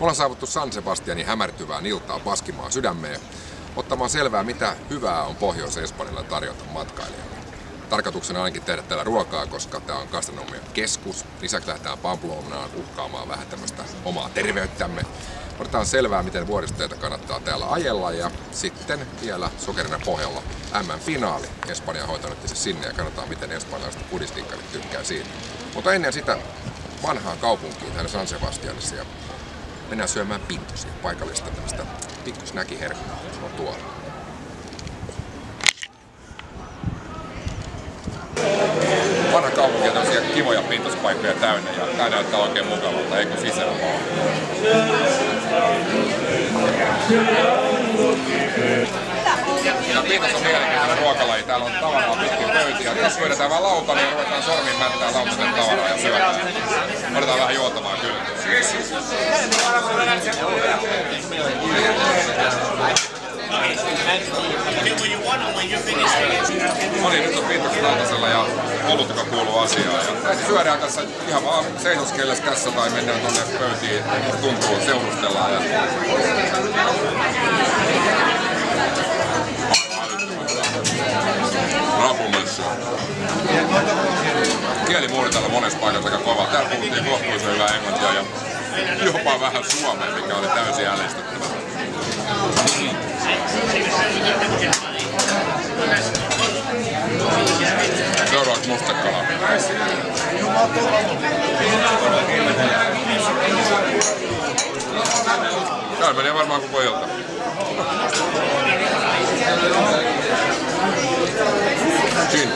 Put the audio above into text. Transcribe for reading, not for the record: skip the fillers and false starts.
Ollaan saavuttu San Sebastianin hämärtyvään iltaan Baskimaan sydämeen, ottamaan selvää, mitä hyvää on Pohjois-Espanjalla tarjota matkailijalle. Tarkoituksena ainakin tehdä täällä ruokaa, koska tämä on gastronomian keskus. Lisäksi lähdetään Pamplonaan uhkaamaan vähän tämmöistä omaa terveyttämme. Otetaan selvää, miten vuoristoteitä kannattaa täällä ajella, ja sitten vielä sokerina pohjalla M-finaali. Espanja on hoitanut se sinne ja katsotaan, miten espanjalaiset pudistikkarit tykkää siitä. Mutta ennen sitä vanhaan kaupunkiin täällä San Sebastianissa ja mennään syömään pintosia, paikallista tämmöistä pikkusnäkiherkkua. Se on tuolla. Vanha kaupunki on tämmöisiä kivoja pintospaikkoja täynnä ja tää näyttää oikein mukavalta, eikö sisällä vaan. Ja pintos on mielenkiintoinen ruokalaji. Täällä on tavaraa pitkin pöytiä. Jos syödetään vähän lauta, niin ruvetaan sormin mättää lautasen tavaraa ja syödään. Otetaan vähän juotavaa kyllä. No niin, nyt on pintokset lautasella ja olut, joka kuuluu asiaan. Ja syödään tässä ihan vaan seisoskelles tässä tai mennään tonne pöytiin, tuntuu seurustellaan. Ja rapumessa. Kielimuuri täällä monessa paikassa aika kova. Täällä puhuttiin kohtuullisen hyvää englantia ja jopa vähän suomea, mikä oli täysin ällistyttävää. Seuraavaksi mustekala. Täällä menee varmaan koko ilta. Gin.